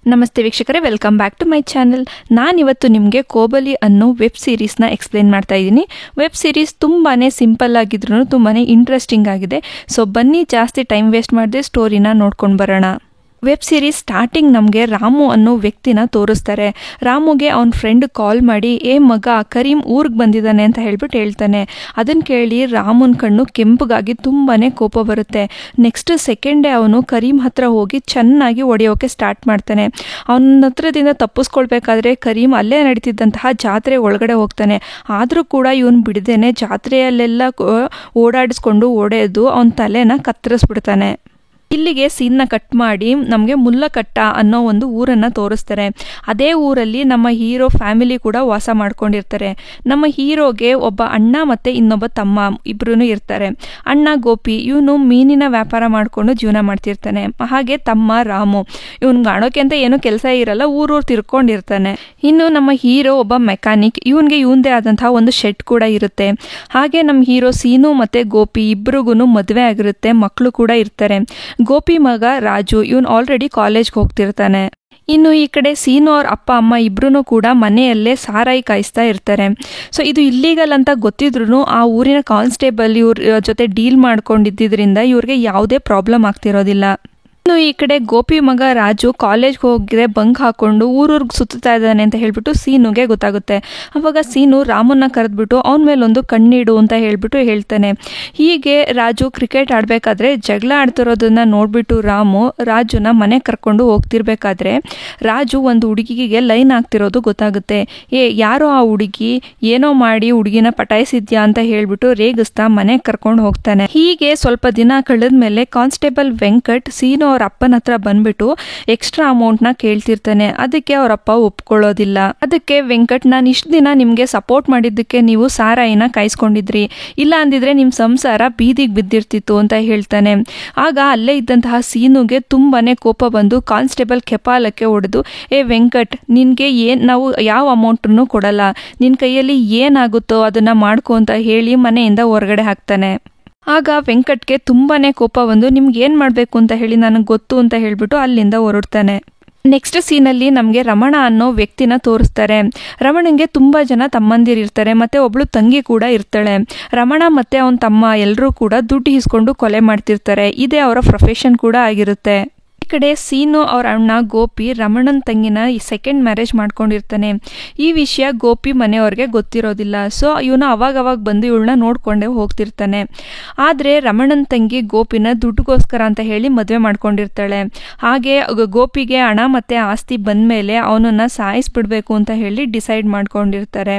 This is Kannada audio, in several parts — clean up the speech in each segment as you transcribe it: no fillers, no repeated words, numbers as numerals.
ನಮಸ್ತೆ ವೀಕ್ಷಕರೇ, welcome back to my channel. ನಾನಿವತ್ತು ನಿಮಗೆ ಕೋಬಲಿ ಅನ್ನೋ ವೆಬ್ ಸೀರೀಸ್ನ ಎಕ್ಸ್ಪ್ಲೇನ್ ಮಾಡ್ತಾ ಇದ್ದೀನಿ. ವೆಬ್ ಸೀರೀಸ್ ತುಂಬಾ ಸಿಂಪಲ್ ಆಗಿದ್ರು ತುಂಬಾ ಇಂಟ್ರೆಸ್ಟಿಂಗ್ ಆಗಿದೆ. ಸೊ ಬನ್ನಿ, ಜಾಸ್ತಿ ಟೈಮ್ ವೇಸ್ಟ್ ಮಾಡದೆ ಸ್ಟೋರಿನ ನೋಡ್ಕೊಂಡು ಬರೋಣ. ವೆಬ್ ಸೀರೀಸ್ ಸ್ಟಾರ್ಟಿಂಗ್ ನಮಗೆ ರಾಮು ಅನ್ನೋ ವ್ಯಕ್ತಿನ ತೋರಿಸ್ತಾರೆ. ರಾಮುಗೆ ಅವನ ಫ್ರೆಂಡ್ ಕಾಲ್ ಮಾಡಿ, ಮಗ ಕರೀಂ ಊರಿಗೆ ಬಂದಿದ್ದಾನೆ ಅಂತ ಹೇಳ್ತಾನೆ. ಅದನ್ನು ಕೇಳಿ ರಾಮುನ ಕಣ್ಣು ಕೆಂಪಗಾಗಿ ತುಂಬಾ ಕೋಪ ಬರುತ್ತೆ. ನೆಕ್ಸ್ಟ್ ಸೆಕೆಂಡೇ ಅವನು ಕರೀಂ ಹತ್ರ ಹೋಗಿ ಚೆನ್ನಾಗಿ ಹೊಡೆಯೋಕೆ ಸ್ಟಾರ್ಟ್ ಮಾಡ್ತಾನೆ. ಅವನ ಹತ್ರದಿಂದ ತಪ್ಪಿಸ್ಕೊಳ್ಬೇಕಾದ್ರೆ ಕರೀಂ ಅಲ್ಲೇ ನಡೀತಿದ್ದಂತಹ ಜಾತ್ರೆ ಒಳಗಡೆ ಹೋಗ್ತಾನೆ. ಆದರೂ ಕೂಡ ಇವನು ಬಿಡದೇನೆ ಜಾತ್ರೆಯಲ್ಲೆಲ್ಲ ಓಡಾಡಿಸ್ಕೊಂಡು ಹೊಡೆದು ಅವನ ತಲೆನ ಕತ್ತರಿಸ್ಬಿಡ್ತಾನೆ. ಇಲ್ಲಿಗೆ ಸೀನ್ನ ಕಟ್ ಮಾಡಿ ನಮಗೆ ಮುಲ್ಲಕಟ್ಟ ಅನ್ನೋ ಒಂದು ಊರನ್ನು ತೋರಿಸ್ತಾರೆ. ಅದೇ ಊರಲ್ಲಿ ನಮ್ಮ ಹೀರೋ ಫ್ಯಾಮಿಲಿ ಕೂಡ ವಾಸ ಮಾಡ್ಕೊಂಡಿರ್ತಾರೆ. ನಮ್ಮ ಹೀರೋಗೆ ಒಬ್ಬ ಅಣ್ಣ ಮತ್ತು ಇನ್ನೊಬ್ಬ ತಮ್ಮ ಇಬ್ಬರೂ ಇರ್ತಾರೆ. ಅಣ್ಣ ಗೋಪಿ, ಇವನು ಮೀನಿನ ವ್ಯಾಪಾರ ಮಾಡಿಕೊಂಡು ಜೀವನ ಮಾಡ್ತಿರ್ತಾನೆ. ಹಾಗೆ ತಮ್ಮ ರಾಮು, ಇವನು ಕಾಣೋಕೆ ಅಂತ ಏನೂ ಕೆಲಸ ಇರಲ್ಲ, ಊರೂರು ತಿರ್ಕೊಂಡಿರ್ತಾನೆ. ಇನ್ನು ನಮ್ಮ ಹೀರೋ ಒಬ್ಬ ಮೆಕ್ಯಾನಿಕ್, ಇವನಿಗೆ ಇವಂದೇ ಆದಂತಹ ಒಂದು ಶೆಡ್ ಕೂಡ ಇರುತ್ತೆ. ಹಾಗೆ ನಮ್ಮ ಹೀರೋ ಸೀನು ಮತ್ತು ಗೋಪಿ ಇಬ್ರಿಗೂ ಮದುವೆ ಆಗಿರುತ್ತೆ, ಮಕ್ಕಳು ಕೂಡ ಇರ್ತಾರೆ. ಗೋಪಿ ಮಗ ರಾಜು, ಇವನು ಆಲ್ರೆಡಿ ಕಾಲೇಜ್ಗೆ ಹೋಗ್ತಿರ್ತಾನೆ. ಇನ್ನು ಈ ಕಡೆ ಸೀನು ಅವ್ರ ಅಪ್ಪ ಅಮ್ಮ ಇಬ್ರು ಕೂಡ ಮನೆಯಲ್ಲೇ ಸಾರಾಯಿ ಕಾಯಿಸ್ತಾ ಇರ್ತಾರೆ. ಸೊ ಇದು ಇಲ್ಲೀಗಲ್ ಅಂತ ಗೊತ್ತಿದ್ರು ಆ ಊರಿನ ಕಾನ್ಸ್ಟೇಬಲ್ ಇವ್ರ ಜೊತೆ ಡೀಲ್ ಮಾಡ್ಕೊಂಡಿದ್ದರಿಂದ ಇವ್ರಿಗೆ ಯಾವುದೇ ಪ್ರಾಬ್ಲಮ್ ಆಗ್ತಿರೋದಿಲ್ಲ. ಇನ್ನು ಈ ಕಡೆ ಗೋಪಿ ಮಗ ರಾಜು ಕಾಲೇಜ್ಗೆ ಹೋಗಿದ್ರೆ ಬಂಕ್ ಹಾಕೊಂಡು ಊರೂರ್ಗೆ ಸುತ್ತಾ ಇದ್ದಾನೆ ಅಂತ ಹೇಳ್ಬಿಟ್ಟು ಸೀನುಗೆ ಗೊತ್ತಾಗುತ್ತೆ. ಅವಾಗ ಸೀನು ರಾಮನ್ನ ಕರೆದ್ಬಿಟ್ಟು ಅವನ ಮೇಲೊಂದು ಕಣ್ಣಿಡು ಅಂತ ಹೇಳ್ತಾನೆ. ಹೀಗೆ ರಾಜು ಕ್ರಿಕೆಟ್ ಆಡಬೇಕಾದ್ರೆ ಜಗಳ ಆಡ್ತಿರೋದನ್ನ ನೋಡ್ಬಿಟ್ಟು ರಾಜುನ ಮನೆ ಕರ್ಕೊಂಡು ಹೋಗ್ತಿರ್ಬೇಕಾದ್ರೆ ರಾಜು ಒಂದು ಹುಡುಗಿಗೆ ಲೈನ್ ಆಗ್ತಿರೋದು ಗೊತ್ತಾಗುತ್ತೆ. ಯಾರೋ ಆ ಹುಡುಗಿ ಏನೋ ಮಾಡಿ ಹುಡುಗಿನ ಪಟಾಯಿಸಿದ್ಯಾ ಅಂತ ಹೇಳ್ಬಿಟ್ಟು ರೇಗಿಸ್ತಾ ಮನೆ ಕರ್ಕೊಂಡು ಹೋಗ್ತಾನೆ. ಹೀಗೆ ಸ್ವಲ್ಪ ದಿನ ಕಳೆದ್ಮೇಲೆ ಕಾನ್ಸ್ಟೇಬಲ್ ವೆಂಕಟ್ ಸೀನು ಅವ್ರ ಅಪ್ಪನ ಹತ್ರ ಬಂದ್ಬಿಟ್ಟು ಎಕ್ಸ್ಟ್ರಾ ಅಮೌಂಟ್ನ ಕೇಳ್ತಿರ್ತಾನೆ. ಅದಕ್ಕೆ ಅವರಪ್ಪ ಒಪ್ಕೊಳ್ಳೋದಿಲ್ಲ. ಅದಕ್ಕೆ ವೆಂಕಟ್, ನಾನು ಇಷ್ಟು ದಿನ ನಿಮಗೆ ಸಪೋರ್ಟ್ ಮಾಡಿದ್ದಕ್ಕೆ ನೀವು ಸಾರಾಯಿನ ಕಾಯಿಸ್ಕೊಂಡಿದ್ರಿ, ಇಲ್ಲ ಅಂದಿದ್ರೆ ನಿಮ್ಮ ಸಂಸಾರ ಬೀದಿಗೆ ಬಿದ್ದಿರ್ತಿತ್ತು ಅಂತ ಹೇಳ್ತಾನೆ. ಆಗ ಅಲ್ಲೇ ಇದ್ದಂತಹ ಸೀನುಗೆ ತುಂಬಾನೇ ಕೋಪ ಬಂದು ಕಾನ್ಸ್ಟೇಬಲ್ ಕೆಪಾಲಕ್ಕೆ ಹೊಡೆದು, ವೆಂಕಟ್, ನಿನಗೆ ನಾವು ಯಾವ ಅಮೌಂಟನ್ನು ಕೊಡಲ್ಲ, ನಿನ್ನ ಕೈಯಲ್ಲಿ ಏನಾಗುತ್ತೋ ಅದನ್ನ ಮಾಡ್ಕೊ ಅಂತ ಹೇಳಿ ಮನೆಯಿಂದ ಹೊರಗಡೆ ಹಾಕ್ತಾನೆ. ಆಗ ವೆಂಕಟ್ಗೆ ತುಂಬಾನೇ ಕೋಪ ಬಂದು, ನಿಮ್ಗೆ ಏನು ಮಾಡಬೇಕು ಅಂತ ಹೇಳಿ ನನಗೆ ಗೊತ್ತು ಅಂತ ಹೇಳ್ಬಿಟ್ಟು ಅಲ್ಲಿಂದ ಹೊರಡ್ತಾನೆ. ನೆಕ್ಸ್ಟ್ ಸೀನಲ್ಲಿ ನಮಗೆ ರಮಣ ಅನ್ನೋ ವ್ಯಕ್ತಿನ ತೋರಿಸ್ತಾರೆ. ರಮಣಂಗೆ ತುಂಬ ಜನ ತಮ್ಮಂದಿರಿರ್ತಾರೆ ಮತ್ತು ಒಬ್ಳು ತಂಗಿ ಕೂಡ ಇರ್ತಾಳೆ. ರಮಣ ಮತ್ತು ಅವನ ತಮ್ಮ ಎಲ್ಲರೂ ಕೂಡ ದುಡ್ಡು ಇಸ್ಕೊಂಡು ಕೊಲೆ ಮಾಡ್ತಿರ್ತಾರೆ. ಇದೇ ಅವರ ಪ್ರೊಫೆಷನ್ ಕೂಡ ಆಗಿರುತ್ತೆ. ಈ ಕಡೆ ಸೀನು ಅವ್ರ ಅಣ್ಣ ಗೋಪಿ ರಮಣನ್ ತಂಗಿನ ಸೆಕೆಂಡ್ ಮ್ಯಾರೇಜ್ ಮಾಡ್ಕೊಂಡಿರ್ತಾನೆ. ಈ ವಿಷಯ ಗೋಪಿ ಮನೆಯವ್ರಿಗೆ ಗೊತ್ತಿರೋದಿಲ್ಲ. ಸೊ ಇವನು ಅವಾಗ ಬಂದು ಇವಳನ್ನ ನೋಡ್ಕೊಂಡೇ ಹೋಗ್ತಿರ್ತಾನೆ. ಆದರೆ ರಮಣನ್ ತಂಗಿ ಗೋಪಿನ ದುಡ್ಡುಗೋಸ್ಕರ ಅಂತ ಹೇಳಿ ಮದುವೆ ಮಾಡ್ಕೊಂಡಿರ್ತಾಳೆ. ಹಾಗೆ ಗೋಪಿಗೆ ಹಣ ಮತ್ತು ಆಸ್ತಿ ಬಂದಮೇಲೆ ಅವನನ್ನು ಸಾಯಿಸ್ಬಿಡ್ಬೇಕು ಅಂತ ಹೇಳಿ ಡಿಸೈಡ್ ಮಾಡ್ಕೊಂಡಿರ್ತಾರೆ.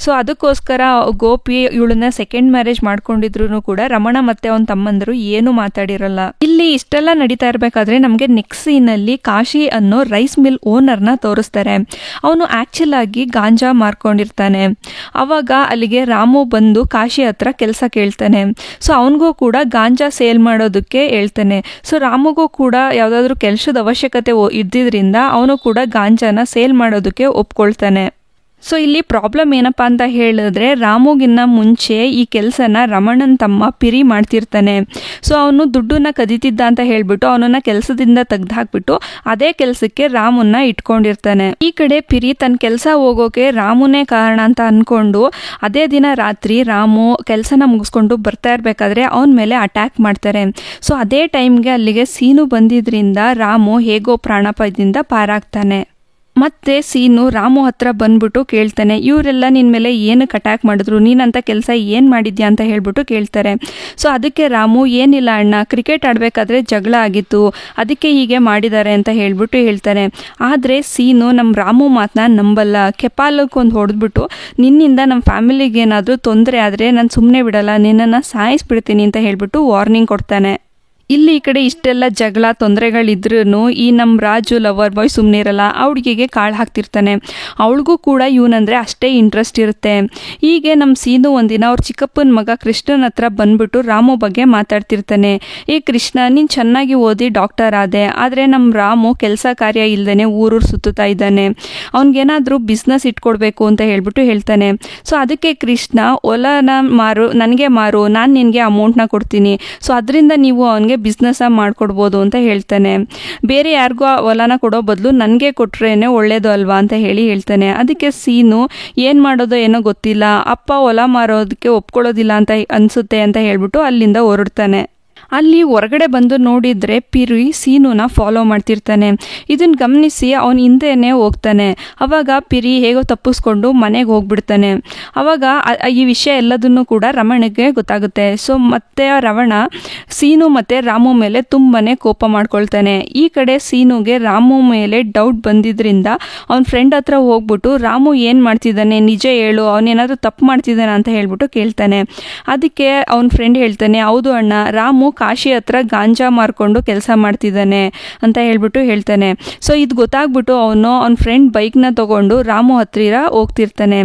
ಸೊ ಅದಕ್ಕೋಸ್ಕರ ಗೋಪಿ ಇವಳನ್ನ ಸೆಕೆಂಡ್ ಮ್ಯಾರೇಜ್ ಮಾಡ್ಕೊಂಡಿದ್ರು ಕೂಡ ರಮಣ ಮತ್ತು ಅವನ ತಮ್ಮಂದರು ಏನೂ ಮಾತಾಡಿರಲ್ಲ. ಇಲ್ಲಿ ಇಷ್ಟೆಲ್ಲ ನಡೀತಾ ಇರಬೇಕಾದ್ರೆ ನಮಗೆ ನೆಕ್ಸ್ಟ್ ಸೀನಲ್ಲಿ ಕಾಶಿ ಅನ್ನೋ ರೈಸ್ ಮಿಲ್ ಓನರ್ನ ತೋರಿಸ್ತಾರೆ. ಅವನು ಆಕ್ಚುಲ್ ಆಗಿ ಗಾಂಜಾ ಮಾರ್ಕೊಂಡಿರ್ತಾನೆ. ಅವಾಗ ಅಲ್ಲಿಗೆ ರಾಮು ಬಂದು ಕಾಶಿ ಹತ್ರ ಕೆಲಸ ಕೇಳ್ತಾನೆ. ಸೊ ಅವನಿಗೂ ಕೂಡ ಗಾಂಜಾ ಸೇಲ್ ಮಾಡೋದಕ್ಕೆ ಹೇಳ್ತಾನೆ. ಸೊ ರಾಮುಗೂ ಕೂಡ ಯಾವುದಾದ್ರೂ ಕೆಲಸದ ಅವಶ್ಯಕತೆ ಇದ್ದಿದ್ರಿಂದ ಅವನು ಕೂಡ ಗಾಂಜಾನ ಸೇಲ್ ಮಾಡೋದಕ್ಕೆ ಒಪ್ಕೊಳ್ತಾನೆ. ಸೊ ಇಲ್ಲಿ ಪ್ರಾಬ್ಲಮ್ ಏನಪ್ಪ ಅಂತ ಹೇಳಿದ್ರೆ, ರಾಮುಗಿನ್ನ ಮುಂಚೆ ಈ ಕೆಲಸನ ರಮಣನ್ ತಮ್ಮ ಪಿರಿ ಮಾಡ್ತಿರ್ತಾನೆ. ಸೊ ಅವನು ದುಡ್ಡನ್ನ ಕದೀತಿದ್ದ ಅಂತ ಹೇಳ್ಬಿಟ್ಟು ಅವನನ್ನ ಕೆಲಸದಿಂದ ತೆಗೆದುಹಾಕ್ಬಿಟ್ಟು ಅದೇ ಕೆಲಸಕ್ಕೆ ರಾಮನ್ನ ಇಟ್ಕೊಂಡಿರ್ತಾನೆ. ಈ ಕಡೆ ಪಿರಿ ತನ್ನ ಕೆಲಸ ಹೋಗೋಕೆ ರಾಮುನೇ ಕಾರಣ ಅಂತ ಅನ್ಕೊಂಡು ಅದೇ ದಿನ ರಾತ್ರಿ ರಾಮು ಕೆಲಸನ ಮುಗಿಸ್ಕೊಂಡು ಬರ್ತಾ ಇರಬೇಕಾದ್ರೆ ಅವನ ಮೇಲೆ ಅಟ್ಯಾಕ್ ಮಾಡ್ತಾರೆ. ಸೊ ಅದೇ ಟೈಮ್ಗೆ ಅಲ್ಲಿಗೆ ಸೀನು ಬಂದಿದ್ರಿಂದ ರಾಮು ಹೇಗೋ ಪ್ರಾಣಾಪಾಯದಿಂದ ಪಾರಾಗ್ತಾನೆ. ಮತ್ತೆ ಸೀನು ರಾಮು ಹತ್ರ ಬಂದ್ಬಿಟ್ಟು ಕೇಳ್ತಾನೆ, ಇವರೆಲ್ಲ ನಿನ್ನ ಮೇಲೆ ಏನಕ್ಕೆ ಅಟ್ಯಾಕ್ ಮಾಡಿದ್ರು, ನೀನಂತ ಕೆಲಸ ಏನು ಮಾಡಿದ್ಯಾ ಅಂತ ಹೇಳ್ಬಿಟ್ಟು ಕೇಳ್ತಾರೆ. ಸೊ ಅದಕ್ಕೆ ರಾಮು, ಏನಿಲ್ಲ ಅಣ್ಣ, ಕ್ರಿಕೆಟ್ ಆಡಬೇಕಾದ್ರೆ ಜಗಳ ಆಗಿತ್ತು, ಅದಕ್ಕೆ ಹೀಗೆ ಮಾಡಿದ್ದಾರೆ ಅಂತ ಹೇಳ್ಬಿಟ್ಟು ಹೇಳ್ತಾನೆ. ಆದರೆ ಸೀನು ನಮ್ಮ ರಾಮು ಮಾತನ್ನ ನಂಬಲ್ಲ. ಕೆಪಾಲಕ್ಕೊಂದು ಹೊಡೆದ್ಬಿಟ್ಟು, ನಿನ್ನಿಂದ ನಮ್ಮ ಫ್ಯಾಮಿಲಿಗೆ ಏನಾದರೂ ತೊಂದರೆ ಆದರೆ ನಾನು ಸುಮ್ಮನೆ ಬಿಡಲ್ಲ, ನಿನ್ನನ್ನು ಸಾಯಿಸ್ಬಿಡ್ತೀನಿ ಅಂತ ಹೇಳ್ಬಿಟ್ಟು ವಾರ್ನಿಂಗ್ ಕೊಡ್ತಾನೆ. ಇಲ್ಲಿ ಈ ಕಡೆ ಇಷ್ಟೆಲ್ಲ ಜಗಳ ತೊಂದರೆಗಳಿದ್ರೂ ಈ ನಮ್ಮ ರಾಜು ಲವರ್ ಬಾಯ್ ಸುಮ್ಮನೆ ಇರಲ್ಲ. ಆ ಹುಡುಗಿಗೆ ಕಾಳು ಹಾಕ್ತಿರ್ತಾನೆ. ಅವಳಿಗೂ ಕೂಡ ಇವನಂದರೆ ಅಷ್ಟೇ ಇಂಟ್ರೆಸ್ಟ್ ಇರುತ್ತೆ. ಹೀಗೆ ನಮ್ಮ ಸೀನು ಒಂದಿನ ಅವ್ರ ಚಿಕ್ಕಪ್ಪನ ಮಗ ಕೃಷ್ಣನ ಹತ್ರ ಬಂದ್ಬಿಟ್ಟು ರಾಮು ಬಗ್ಗೆ ಮಾತಾಡ್ತಿರ್ತಾನೆ. ಕೃಷ್ಣ, ನೀನು ಚೆನ್ನಾಗಿ ಓದಿ ಡಾಕ್ಟರ್ ಆದೆ, ಆದರೆ ನಮ್ಮ ರಾಮು ಕೆಲಸ ಕಾರ್ಯ ಇಲ್ಲದೇ ಊರೂರು ಸುತ್ತುತ್ತಾ ಇದ್ದಾನೆ, ಅವ್ನಿಗೇನಾದರೂ ಬಿಸ್ನೆಸ್ ಇಟ್ಕೊಡ್ಬೇಕು ಅಂತ ಹೇಳ್ಬಿಟ್ಟು ಹೇಳ್ತಾನೆ. ಸೊ ಅದಕ್ಕೆ ಕೃಷ್ಣ, ಹೊಲನ ಮಾರು, ನನಗೆ ಮಾರು, ನಾನು ನಿನಗೆ ಅಮೌಂಟ್ನ ಕೊಡ್ತೀನಿ, ಸೊ ಅದರಿಂದ ನೀವು ಅವನಿಗೆ ಬಿಸ್ನೆಸ್ ಮಾಡ್ಕೊಡ್ಬೋದು ಅಂತ ಹೇಳ್ತಾನೆ. ಬೇರೆ ಯಾರಿಗೂ ಆ ಹೊಲನ ಕೊಡೋ ಬದಲು ನನಗೆ ಕೊಟ್ರೇನೆ ಒಳ್ಳೇದು ಅಲ್ವಾ ಅಂತ ಹೇಳ್ತಾನೆ. ಅದಕ್ಕೆ ಸೀನು ಏನು ಮಾಡೋದೋ ಏನೋ ಗೊತ್ತಿಲ್ಲ, ಅಪ್ಪ ಹೊಲ ಮಾರೋದಕ್ಕೆ ಒಪ್ಕೊಳ್ಳೋದಿಲ್ಲ ಅಂತ ಅನಿಸುತ್ತೆ ಅಂತ ಹೇಳ್ಬಿಟ್ಟು ಅಲ್ಲಿಂದ ಹೊರಡ್ತಾನೆ. ಅಲ್ಲಿ ಹೊರಗಡೆ ಬಂದು ನೋಡಿದರೆ ಪಿರಿ ಸೀನುನ ಫಾಲೋ ಮಾಡ್ತಿರ್ತಾನೆ. ಇದನ್ನು ಗಮನಿಸಿ ಅವನ ಹಿಂದೆನೇ ಹೋಗ್ತಾನೆ. ಅವಾಗ ಪಿರಿ ಹೇಗೋ ತಪ್ಪಿಸ್ಕೊಂಡು ಮನೆಗೆ ಹೋಗ್ಬಿಡ್ತಾನೆ. ಅವಾಗ ಈ ವಿಷಯ ಎಲ್ಲದನ್ನು ಕೂಡ ರಮಣಗೆ ಗೊತ್ತಾಗುತ್ತೆ. ಸೊ ಮತ್ತೆ ರಮಣ ಸೀನು ಮತ್ತು ರಾಮು ಮೇಲೆ ತುಂಬಾ ಕೋಪ ಮಾಡ್ಕೊಳ್ತಾನೆ. ಈ ಕಡೆ ಸೀನುಗೆ ರಾಮು ಮೇಲೆ ಡೌಟ್ ಬಂದಿದ್ದರಿಂದ ಅವನ ಫ್ರೆಂಡ್ ಹತ್ರ ಹೋಗ್ಬಿಟ್ಟು ರಾಮು ಏನು ಮಾಡ್ತಿದ್ದಾನೆ, ನಿಜ ಹೇಳು, ಅವನೇನಾದರೂ ತಪ್ಪು ಮಾಡ್ತಿದ್ದಾನೆ ಅಂತ ಹೇಳ್ಬಿಟ್ಟು ಕೇಳ್ತಾನೆ. ಅದಕ್ಕೆ ಅವನ ಫ್ರೆಂಡ್ ಹೇಳ್ತಾನೆ, ಹೌದು ಅಣ್ಣ, ರಾಮು ಕಾಶಿ ಹತ್ರ ಗಾಂಜಾ ಮಾರ್ಕೊಂಡು ಕೆಲಸ ಮಾಡ್ತಿದ್ದಾನೆ ಅಂತ ಹೇಳ್ತಾನೆ. ಸೊ ಇದು ಗೊತ್ತಾಗ್ಬಿಟ್ಟು ಅವನ ಫ್ರೆಂಡ್ ಬೈಕ್ನ ತಗೊಂಡು ರಾಮು ಹತ್ತಿರ ಹೋಗ್ತಿರ್ತಾನೆ.